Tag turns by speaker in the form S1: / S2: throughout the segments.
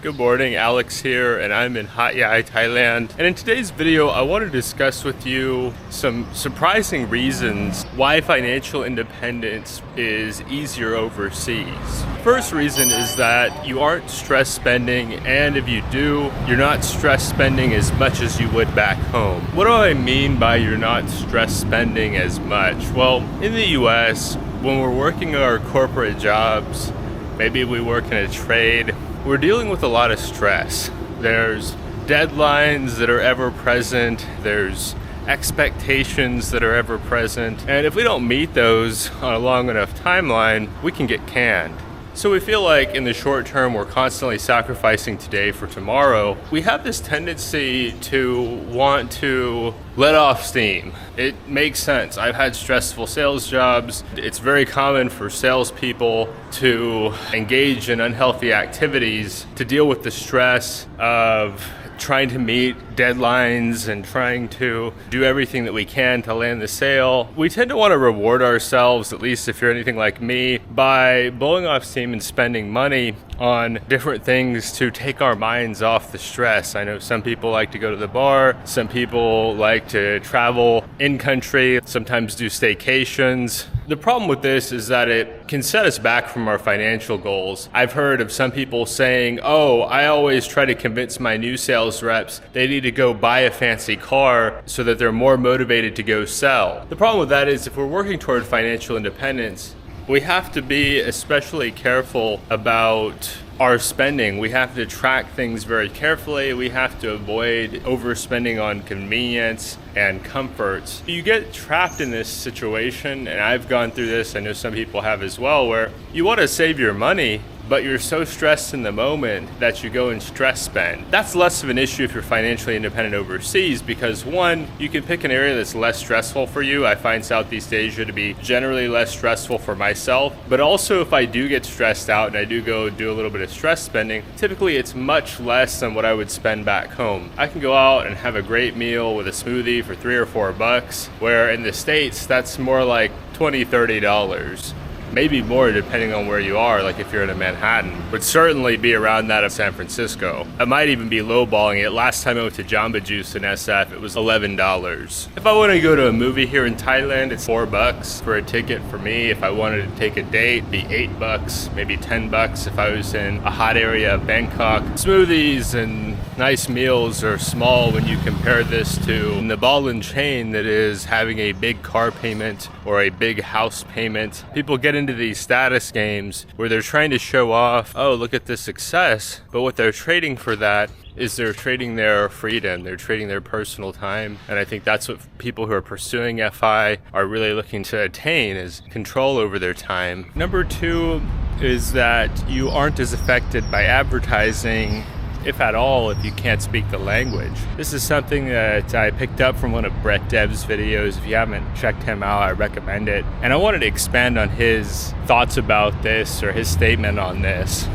S1: Good morning, Alex here, and I'm in Hat Yai, Thailand. And in today's video, I want to discuss with you some surprising reasons why financial independence is easier overseas. First reason is that you aren't stress spending, and if you do, you're not stress spending as much as you would back home. What do I mean by you're not stress spending as much? Well, in the US, when we're working our corporate jobs, maybe we work in a trade, we're dealing with a lot of stress. There's deadlines that are ever present, there's expectations that are ever present, and if we don't meet those on a long enough timeline, we can get canned. So we feel like in the short term, we're constantly sacrificing today for tomorrow. We have this tendency to want to let off steam. It makes sense. I've had stressful sales jobs. It's very common for salespeople to engage in unhealthy activities to deal with the stress of trying to meet deadlines and trying to do everything that we can to land the sale. We tend to want to reward ourselves, at least if you're anything like me, by blowing off steam and spending money on different things to take our minds off the stress. I know some people like to go to the bar, some people like to travel in country, sometimes do staycations. The problem with this is that it can set us back from our financial goals. I've heard of some people saying, oh, I always try to convince my new sales reps they need to go buy a fancy car so that they're more motivated to go sell. The problem with that is if we're working toward financial independence, we have to be especially careful about our spending. We have to track things very carefully. We have to avoid overspending on convenience and comforts. You get trapped in this situation, and I've gone through this, I know some people have as well, where you want to save your money, but you're so stressed in the moment that you go and stress spend. That's less of an issue if you're financially independent overseas because one, you can pick an area that's less stressful for you. I find Southeast Asia to be generally less stressful for myself, but also if I do get stressed out and I do go do a little bit of stress spending, typically it's much less than what I would spend back home. I can go out and have a great meal with a smoothie for $3 or $4, where in the States, that's more like $20, $30. Maybe more depending on where you are, like if you're in a Manhattan, would certainly be around that of San Francisco. I might even be lowballing it. Last time I went to Jamba Juice in SF, it was $11. If I want to go to a movie here in Thailand, it's $4 for a ticket for me. If I wanted to take a date, it'd be $8, maybe $10 if I was in a hot area of Bangkok. Smoothies and nice meals are small when you compare this to the ball and chain that is having a big car payment or a big house payment. People get into these status games where they're trying to show off, oh, look at this success, but what they're trading for that is they're trading their freedom, they're trading their personal time, and I think that's what people who are pursuing FI are really looking to attain, is control over their time. Number two is that you aren't as affected by advertising, if at all, if you can't speak the language. This is something that I picked up from one of Brett Dev's videos. If you haven't checked him out, I recommend it. And I wanted to expand on his thoughts about this, or his statement on this.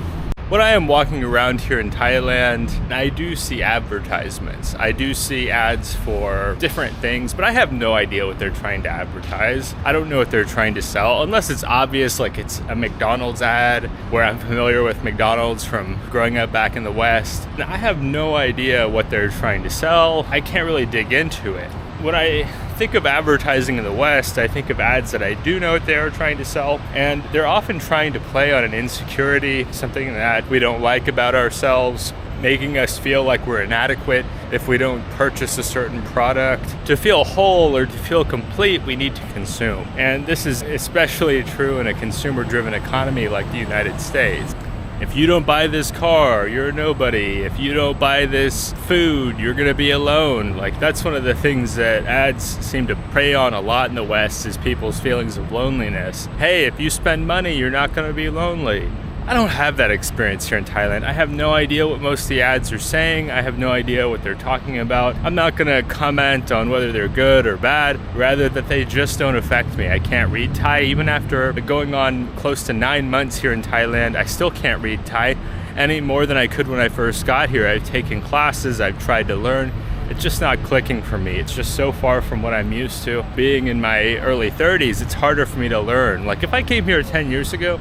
S1: When I am walking around here in Thailand, I do see advertisements. I do see ads for different things, but I have no idea what they're trying to advertise. I don't know what they're trying to sell, unless it's obvious, like it's a McDonald's ad, where I'm familiar with McDonald's from growing up back in the West. And I have no idea what they're trying to sell. I can't really dig into it. When I think of advertising in the West, I think of ads that I do know what they are trying to sell, and they're often trying to play on an insecurity, something that we don't like about ourselves, making us feel like we're inadequate if we don't purchase a certain product. To feel whole or to feel complete, we need to consume. And this is especially true in a consumer-driven economy like the United States. If you don't buy this car, you're a nobody. If you don't buy this food, you're gonna be alone. Like, that's one of the things that ads seem to prey on a lot in the West, is people's feelings of loneliness. Hey, if you spend money, you're not gonna be lonely. I don't have that experience here in Thailand. I have no idea what most of the ads are saying. I have no idea what they're talking about. I'm not gonna comment on whether they're good or bad, rather that they just don't affect me. I can't read Thai. Even after going on close to 9 months here in Thailand, I still can't read Thai any more than I could when I first got here. I've taken classes, I've tried to learn. It's just not clicking for me. It's just so far from what I'm used to. Being in my early 30s, it's harder for me to learn. Like, if I came here 10 years ago,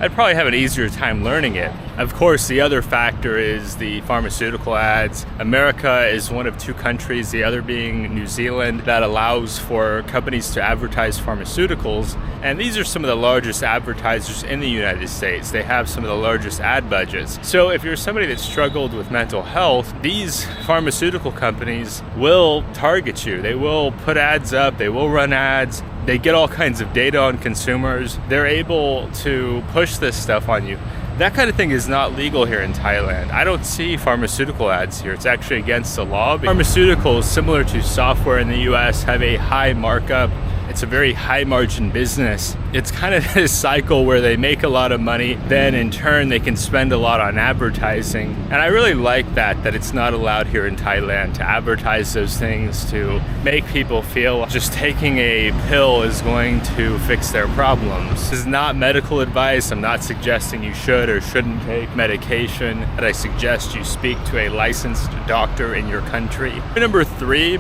S1: I'd probably have an easier time learning it. Of course, the other factor is the pharmaceutical ads. America is one of two countries, the other being New Zealand, that allows for companies to advertise pharmaceuticals. And these are some of the largest advertisers in the United States. They have some of the largest ad budgets. So if you're somebody that struggled with mental health, these pharmaceutical companies will target you. They will put ads up, they will run ads. They get all kinds of data on consumers. They're able to push this stuff on you. That kind of thing is not legal here in Thailand. I don't see pharmaceutical ads here. It's actually against the law. Pharmaceuticals, similar to software in the US, have a high markup. It's a very high margin business. It's kind of this cycle where they make a lot of money, then in turn they can spend a lot on advertising. And I really like that it's not allowed here in Thailand to advertise those things, to make people feel just taking a pill is going to fix their problems. This is not medical advice. I'm not suggesting you should or shouldn't take medication, but I suggest you speak to a licensed doctor in your country. Number 3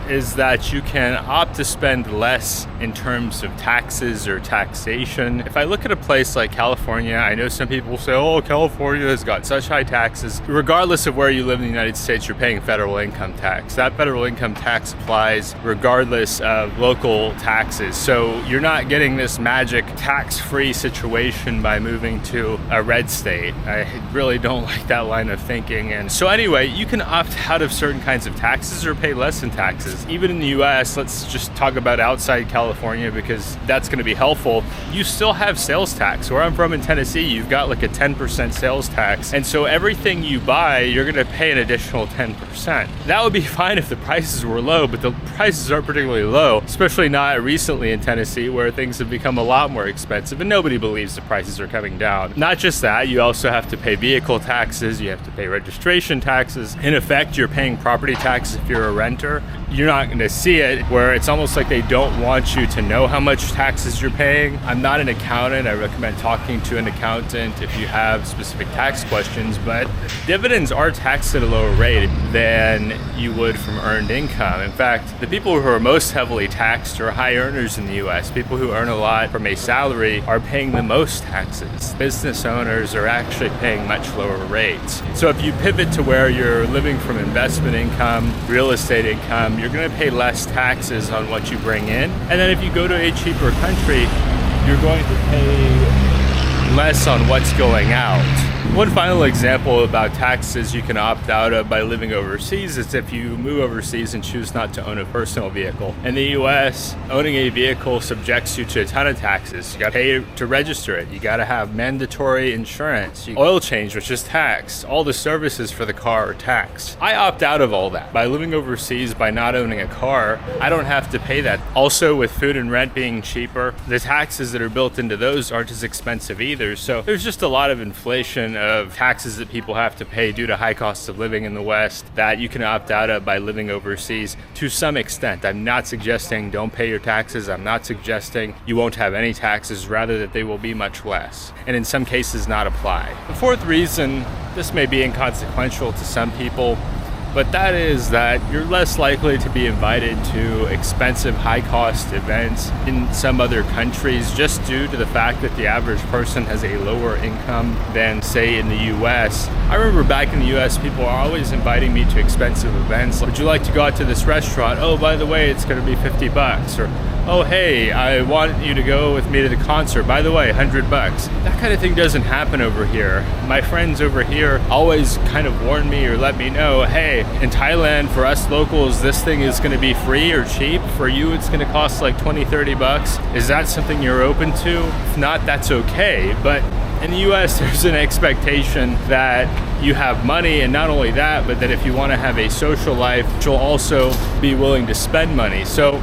S1: is that you can opt to spend less in terms of taxes or taxation. If I look at a place like California, I know some people say, oh, California has got such high taxes. Regardless of where you live in the United States, you're paying federal income tax. That federal income tax applies regardless of local taxes. So you're not getting this magic tax-free situation by moving to a red state. I really don't like that line of thinking. And so anyway, you can opt out of certain kinds of taxes or pay less in taxes. Even in the US, let's just talk about outside California because that's going to be helpful. You still have sales tax. Where I'm from in Tennessee, you've got like a 10% sales tax. And so everything you buy, you're going to pay an additional 10%. That would be fine if the prices were low, but the prices aren't particularly low, especially not recently in Tennessee where things have become a lot more expensive and nobody believes the prices are coming down. Not just that, you also have to pay vehicle taxes, you have to pay registration taxes. In effect, you're paying property taxes if you're a renter. You're not going to see it, where it's almost like they don't want you to know how much taxes you're paying. I'm not an accountant. I recommend talking to an accountant if you have specific tax questions, but dividends are taxed at a lower rate than you would from earned income. In fact, the people who are most heavily taxed are high earners in the US. People who earn a lot from a salary are paying the most taxes. Business owners are actually paying much lower rates. So if you pivot to where you're living from investment income, real estate income, you're going to pay less taxes on what you bring in. And then if you go to a cheaper country, you're going to pay less on what's going out. One final example about taxes you can opt out of by living overseas is if you move overseas and choose not to own a personal vehicle. In the US, owning a vehicle subjects you to a ton of taxes. You gotta pay to register it. You gotta have mandatory insurance. Oil change, which is taxed. All the services for the car are taxed. I opt out of all that. By living overseas, by not owning a car, I don't have to pay that. Also, with food and rent being cheaper, the taxes that are built into those aren't as expensive either. So there's just a lot of inflation of taxes that people have to pay due to high costs of living in the West that you can opt out of by living overseas to some extent. I'm not suggesting don't pay your taxes. I'm not suggesting you won't have any taxes, rather that they will be much less, and in some cases not apply. The fourth reason, this may be inconsequential to some people, but that is that you're less likely to be invited to expensive, high-cost events in some other countries just due to the fact that the average person has a lower income than, say, in the US. I remember back in the US, people are always inviting me to expensive events. Would you like to go out to this restaurant? Oh, by the way, it's going to be $50. Or, oh, hey, I want you to go with me to the concert. By the way, $100. That kind of thing doesn't happen over here. My friends over here always kind of warn me or let me know, hey, in Thailand, for us locals, this thing is going to be free or cheap. For you, it's going to cost like $20-30. Is that something you're open to? If not, that's okay. But in the US, there's an expectation that you have money, and not only that, but that if you want to have a social life, you'll also be willing to spend money. So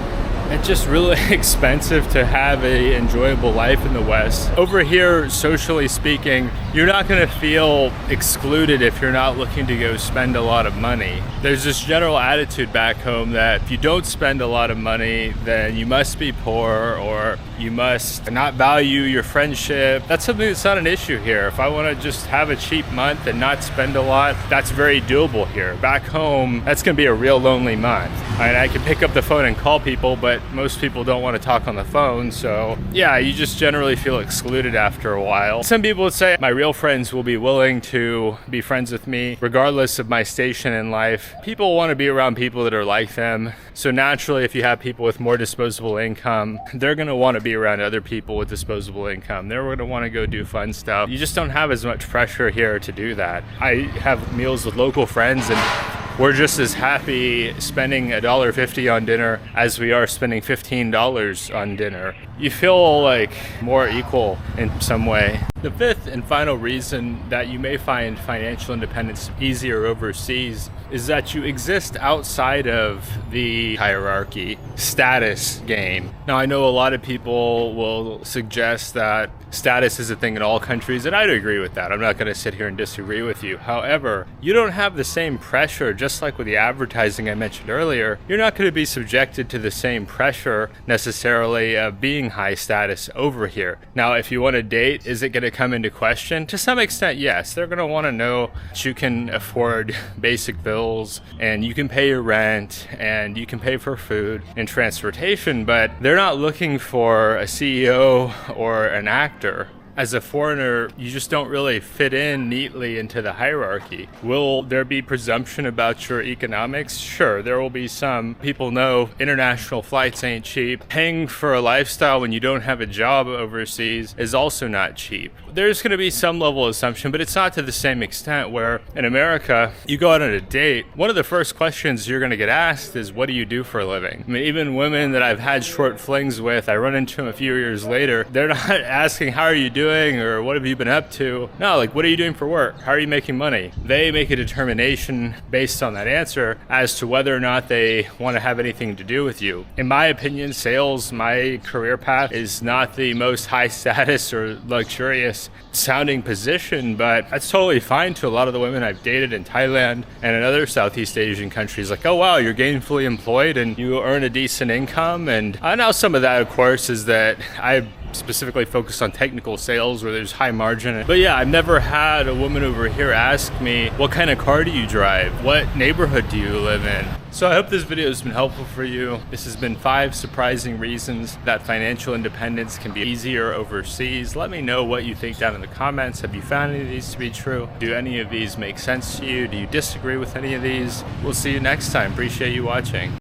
S1: it's just really expensive to have an enjoyable life in the West. Over here, socially speaking, you're not going to feel excluded if you're not looking to go spend a lot of money. There's this general attitude back home that if you don't spend a lot of money, then you must be poor or you must not value your friendship. That's something that's not an issue here. If I want to just have a cheap month and not spend a lot, that's very doable here. Back home, that's going to be a real lonely month. I can pick up the phone and call people, but most people don't want to talk on the phone. So yeah, you just generally feel excluded after a while. Some people would say my real friends will be willing to be friends with me regardless of my station in life. People want to be around people that are like them. So naturally, if you have people with more disposable income, they're going to want to be around other people with disposable income. They're going to want to go do fun stuff. You just don't have as much pressure here to do that. I have meals with local friends, and we're just as happy spending $1.50 on dinner as we are spending $15 on dinner. You feel like more equal in some way. The fifth and final reason that you may find financial independence easier overseas is that you exist outside of the hierarchy status game. Now, I know a lot of people will suggest that status is a thing in all countries, and I'd agree with that. I'm not going to sit here and disagree with you. However, you don't have the same pressure, just like with the advertising I mentioned earlier. You're not going to be subjected to the same pressure necessarily of being high status over here. Now, if you want to date, is it going to come into question? To some extent, yes. They're going to want to know that you can afford basic bills and you can pay your rent and you can pay for food and transportation, but they're not looking for a CEO or an actor. As a foreigner, you just don't really fit in neatly into the hierarchy. Will there be presumption about your economics? Sure, there will be some. People know international flights ain't cheap. Paying for a lifestyle when you don't have a job overseas is also not cheap. There's going to be some level of assumption, but it's not to the same extent where in America, you go out on a date, one of the first questions you're going to get asked is, what do you do for a living? I mean, even women that I've had short flings with, I run into them a few years later, they're not asking, how are you doing? Or what have you been up to? No, like, what are you doing for work? How are you making money? They make a determination based on that answer as to whether or not they want to have anything to do with you. In my opinion, sales, my career path, is not the most high status or luxurious sounding position, but that's totally fine to a lot of the women I've dated in Thailand and in other Southeast Asian countries. Like, oh wow, you're gainfully employed and you earn a decent income. And I know some of that, of course, is that I specifically focused on technical sales where there's high margin. But yeah, I've never had a woman over here ask me, what kind of car do you drive? What neighborhood do you live in? So I hope this video has been helpful for you. This has been 5 surprising reasons that financial independence can be easier overseas. Let me know what you think down in the comments. Have you found any of these to be true? Do any of these make sense to you? Do you disagree with any of these? We'll see you next time. Appreciate you watching.